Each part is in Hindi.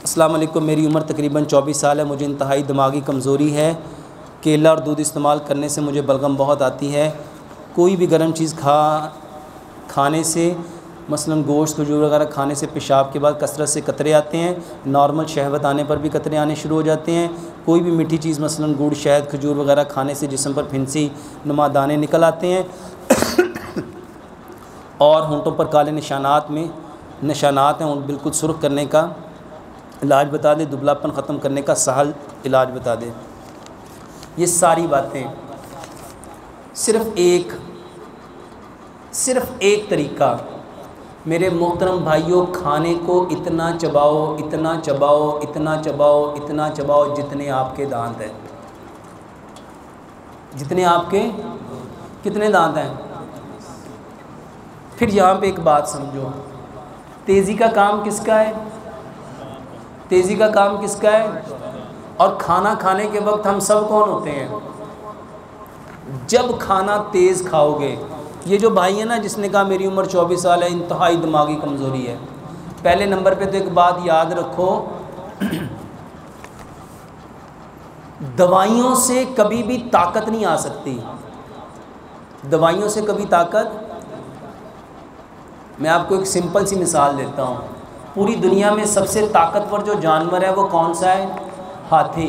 अस्सलाम वालेकुम। मेरी उम्र तकरीबन 24 साल है। मुझे इंतहाई दिमागी कमज़ोरी है। केला और दूध इस्तेमाल करने से मुझे बलगम बहुत आती है। कोई भी गर्म चीज़ खाने से, मसलन गोश्त खजूर वगैरह खाने से पेशाब के बाद कसरत से कतरे आते हैं। नॉर्मल शहवत आने पर भी कतरे आने शुरू हो जाते हैं। कोई भी मीठी चीज़ मसलन गुड़, शहद, खजूर वगैरह खाने से जिस्म पर फिंसी नुमा दाने निकल आते हैं और होंठों पर काले निशानात हैं। उन बिल्कुल सुर्ख करने का इलाज बता दें। दुबलापन ख़त्म करने का सहल इलाज बता दें। ये सारी बातें सिर्फ़ एक तरीका। मेरे मोहतरम भाइयों, खाने को इतना चबाओ, इतना चबाओ, इतना चबाओ, इतना चबाओ जितने आपके दांत हैं। जितने आपके कितने दांत हैं? फिर यहाँ पे एक बात समझो, तेज़ी का काम किसका है? तेज़ी का काम किसका है? और खाना खाने के वक्त हम सब कौन होते हैं? जब खाना तेज़ खाओगे, ये जो भाई है ना जिसने कहा मेरी उम्र 24 साल है, इंतहाई दिमागी कमज़ोरी है, पहले नंबर पे तो एक बात याद रखो, दवाइयों से कभी भी ताकत नहीं आ सकती। दवाइयों से कभी ताकत। मैं आपको एक सिंपल सी मिसाल देता हूँ। पूरी दुनिया में सबसे ताकतवर जो जानवर है वो कौन सा है? हाथी।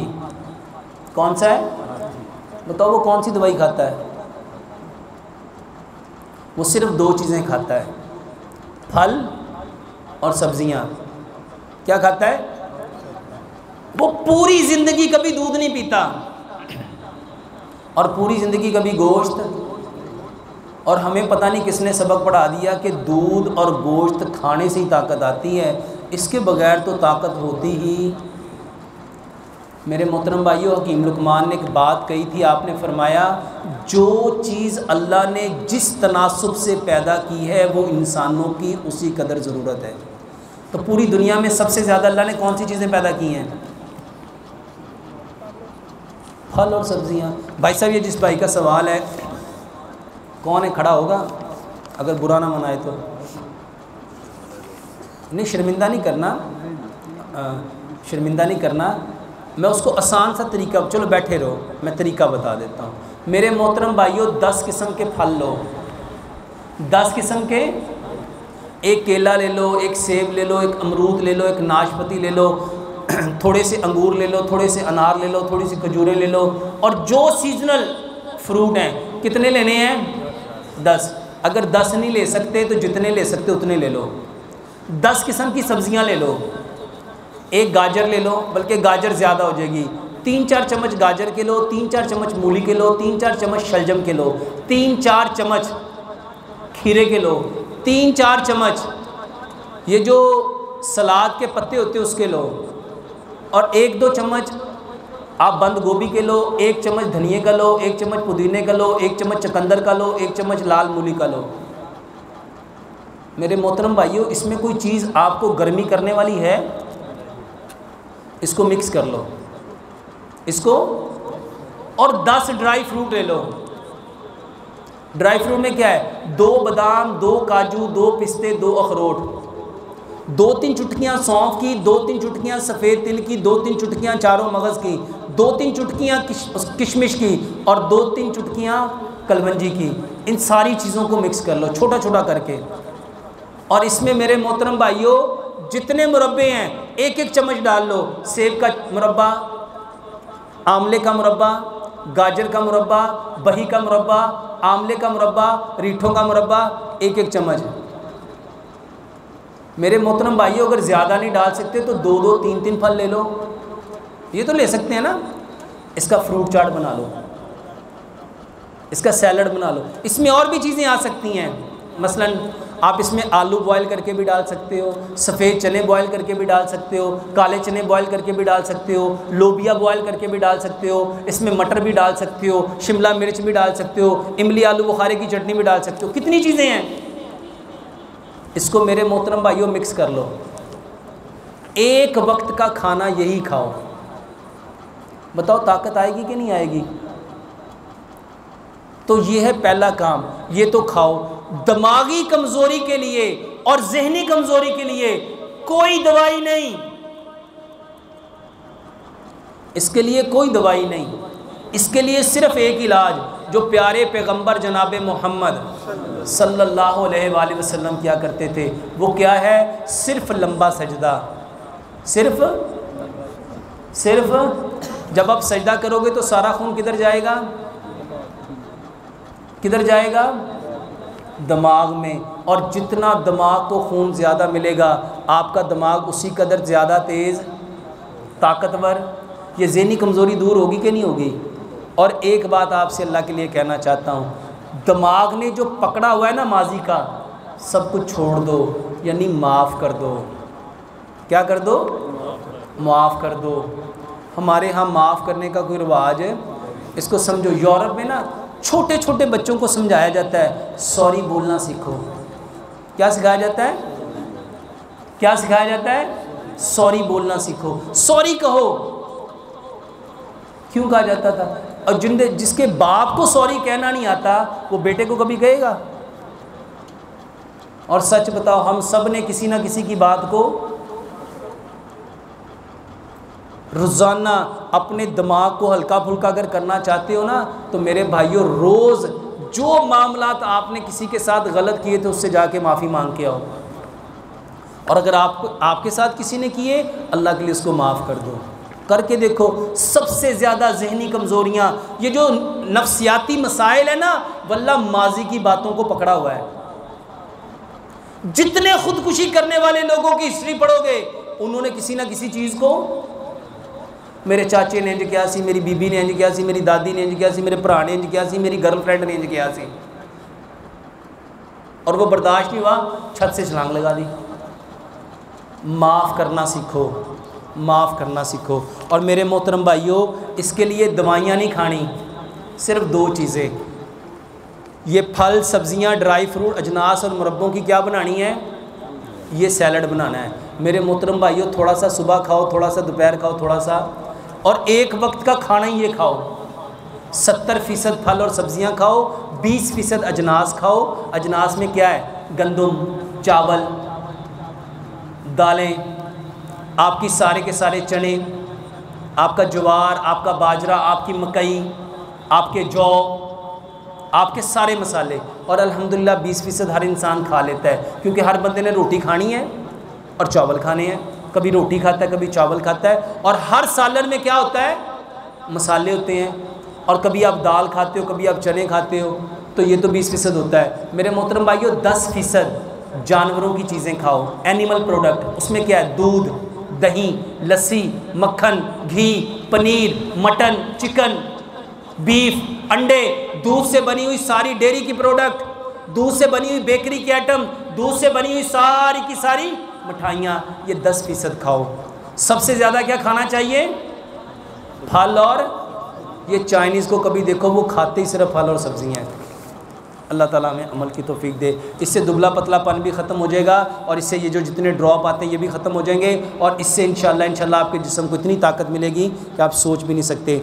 कौन सा है? बताओ वो कौन सी दवाई खाता है? वो सिर्फ 2 चीज़ें खाता है, फल और सब्जियां। क्या खाता है? वो पूरी ज़िंदगी कभी दूध नहीं पीता और पूरी ज़िंदगी कभी गोश्त। और हमें पता नहीं किसने सबक पढ़ा दिया कि दूध और गोश्त खाने से ही ताकत आती है, इसके बगैर तो ताकत होती ही। मेरे मोहतरम भाइयों, हकीम लुकमान ने एक बात कही थी। आपने फरमाया जो चीज़ अल्लाह ने जिस तनासुब से पैदा की है वो इंसानों की उसी कदर ज़रूरत है। तो पूरी दुनिया में सबसे ज़्यादा अल्लाह ने कौन सी चीज़ें पैदा की हैं? फल और सब्ज़ियाँ। भाई साहब, ये जिस भाई का सवाल है, कौन है? खड़ा होगा अगर बुरा ना मनाए तो। नहीं, शर्मिंदा नहीं करना, शर्मिंदा नहीं करना। मैं उसको आसान सा तरीका, चलो बैठे रहो, मैं तरीका बता देता हूँ। मेरे मोहतरम भाइयों, 10 किस्म के फल लो, 10 किस्म के। एक केला ले लो, एक सेब ले लो, एक अमरूद ले लो, एक नाशपाती ले लो, थोड़े से अंगूर ले लो, थोड़े से अनार ले लो, थोड़ी सी खजूरें ले लो। और जो सीजनल फ्रूट हैं, कितने लेने हैं? 10। अगर 10 नहीं ले सकते तो जितने ले सकते उतने ले लो। 10 किस्म की सब्जियां ले लो। एक गाजर ले लो, बल्कि गाजर ज़्यादा हो जाएगी। 3-4 चम्मच गाजर के लो, 3-4 चम्मच मूली के लो, 3-4 चम्मच शलजम के लो, 3-4 चम्मच खीरे के लो, 3-4 चम्मच ये जो सलाद के पत्ते होते हैं उसके लो, और 1-2 चम्मच आप बंद गोभी के लो, 1 चम्मच धनिए का लो, 1 चम्मच पुदीने का लो, 1 चम्मच चकंदर का लो, 1 चम्मच लाल मूली का लो। मेरे मोहतरम भाइयों, इसमें कोई चीज़ आपको गर्मी करने वाली है? इसको मिक्स कर लो, इसको। और 10 ड्राई फ्रूट ले लो। ड्राई फ्रूट में क्या है? 2 बादाम, 2 काजू, 2 पिस्ते, 2 अखरोट, 2-3 चुटकियाँ सौंफ की, 2-3 चुटकियाँ सफ़ेद तिल की, 2-3 चुटकियाँ चारों मगज़ की, 2-3 चुटकियाँ किशमिश की और 2-3 चुटकियाँ कलवंजी की। इन सारी चीज़ों को मिक्स कर लो छोटा छोटा करके। और इसमें मेरे मोहतरम भाइयों, जितने मुरब्बे हैं 1-1 चम्मच डाल लो। सेब का मुरब्बा, आंवले का मुरब्बा, गाजर का मुरब्बा, बही का मुरब्बा, आंवले का मुरब्बा, रीठों का मुरब्बा, 1-1 चम्मच। मेरे मोहतरम भाइयों, अगर ज़्यादा नहीं डाल सकते तो 2-2, 3-3 फल ले लो। ये तो ले सकते हैं ना। इसका फ्रूट चाट बना लो, इसका सैलड बना लो। इसमें और भी चीज़ें आ सकती हैं। मसलन आप इसमें आलू बॉयल करके भी डाल सकते हो, सफ़ेद चने बॉयल करके भी डाल सकते हो, काले चने बॉयल करके भी डाल सकते हो, लोबिया बॉयल करके भी डाल सकते हो, इसमें मटर भी डाल सकते हो, शिमला मिर्च भी डाल सकते हो, इमली आलू बुखारे की चटनी भी डाल सकते हो। कितनी चीज़ें हैं। इसको मेरे मोहतरम भाइयों मिक्स कर लो। एक वक्त का खाना यही खाओ, बताओ ताकत आएगी कि नहीं आएगी? तो ये है पहला काम, ये तो खाओ। दिमागी कमज़ोरी के लिए और जहनी कमज़ोरी के लिए कोई दवाई नहीं, इसके लिए कोई दवाई नहीं, इसके लिए सिर्फ़ एक इलाज जो प्यारे पैगंबर जनाब मोहम्मद सल्लल्लाहु अलैहि वसल्लम किया करते थे, वो क्या है? सिर्फ़ लंबा सजदा। सिर्फ़ जब आप सजदा करोगे तो सारा खून किधर जाएगा? किधर जाएगा? दिमाग में। और जितना दिमाग को खून ज़्यादा मिलेगा, आपका दिमाग उसी कदर ज़्यादा तेज़, ताकतवर। ये ज़हनी कमज़ोरी दूर होगी कि नहीं होगी? और एक बात आपसे अल्लाह के लिए कहना चाहता हूँ, दिमाग ने जो पकड़ा हुआ है ना माजी का, सब कुछ छोड़ दो, यानी माफ़ कर दो। क्या कर दो? माफ़ कर दो। हमारे यहाँ माफ़ करने का कोई रिवाज है? इसको समझो, यूरोप में ना छोटे छोटे बच्चों को समझाया जाता है, सॉरी बोलना सीखो। क्या सिखाया जाता है? क्या सिखाया जाता है? सॉरी बोलना सीखो, सॉरी कहो। क्यों कहा जाता था? और जिसके बाप को सॉरी कहना नहीं आता, वो बेटे को कभी कहेगा? और सच बताओ, हम सब ने किसी ना किसी की बात को रोज़ाना अपने दिमाग को हल्का फुल्का अगर करना चाहते हो ना, तो मेरे भाइयों, रोज़ जो मामलात आपने किसी के साथ गलत किए थे उससे जाके माफ़ी मांग के आओ। और अगर आपके साथ किसी ने किए, अल्लाह के लिए उसको माफ़ कर दो। करके देखो, सबसे ज़्यादा ज़हनी कमज़ोरियाँ, ये जो नफ्सियाती मसाइल है ना, वल्लाह माजी की बातों को पकड़ा हुआ है। जितने खुदकुशी करने वाले लोगों की हिस्ट्री पढ़ोगे, उन्होंने किसी ना किसी चीज़ को, मेरे चाचे ने इंज किया सी, मेरी बीबी ने इंज किया सी, मेरी दादी ने इंज किया सी, मेरे भरा ने इंज किया सी, मेरी गर्लफ्रेंड ने इंज किया सी, और वो बर्दाश्त नहीं हुआ, छत से छलांग लगा दी। माफ़ करना सीखो, माफ़ करना सीखो। और मेरे मोहतरम भाइयों, इसके लिए दवाइयाँ नहीं खानी, सिर्फ दो चीज़ें, ये फल, सब्ज़ियाँ, ड्राई फ्रूट, अजनास और मुरब्बों की क्या बनानी है? ये सैलड बनाना है। मेरे मोहतरम भाइयों, थोड़ा सा सुबह खाओ, थोड़ा सा दोपहर खाओ, थोड़ा सा, और एक वक्त का खाना ही ये खाओ। 70% फल और सब्ज़ियाँ खाओ, 20% अजनास खाओ। अजनास में क्या है? गंदम, चावल, दालें, आपकी सारे के सारे चने, आपका ज्वार, आपका बाजरा, आपकी मकई, आपके जौ, आपके सारे मसाले। और अल्हम्दुलिल्लाह 20% हर इंसान खा लेता है, क्योंकि हर बंदे ने रोटी खानी है और चावल खाने हैं। कभी रोटी खाता है, कभी चावल खाता है। और हर सालन में क्या होता है? मसाले होते हैं। और कभी आप दाल खाते हो, कभी आप चने खाते हो, तो ये तो 20% होता है। मेरे मोहतरम भाइयों, 10% जानवरों की चीज़ें खाओ, एनिमल प्रोडक्ट। उसमें क्या है? दूध, दही, लस्सी, मक्खन, घी, पनीर, मटन, चिकन, बीफ, अंडे, दूध से बनी हुई सारी डेयरी की प्रोडक्ट, दूध से बनी हुई बेकरी के आइटम, दूध से बनी हुई सारी की सारी मिठाइयाँ, ये 10% खाओ। सबसे ज़्यादा क्या खाना चाहिए? फल। और ये चाइनीज़ को कभी देखो, वो खाते ही सिर्फ फल और सब्ज़ियाँ हैं। अल्लाह ताला हमें अमल की तौफीक दे। इससे दुबला पतलापन भी ख़त्म हो जाएगा, और इससे ये जो जितने ड्रॉप आते हैं ये भी ख़त्म हो जाएंगे, और इससे इंशाल्लाह आपके जिस्म को इतनी ताकत मिलेगी कि आप सोच भी नहीं सकते।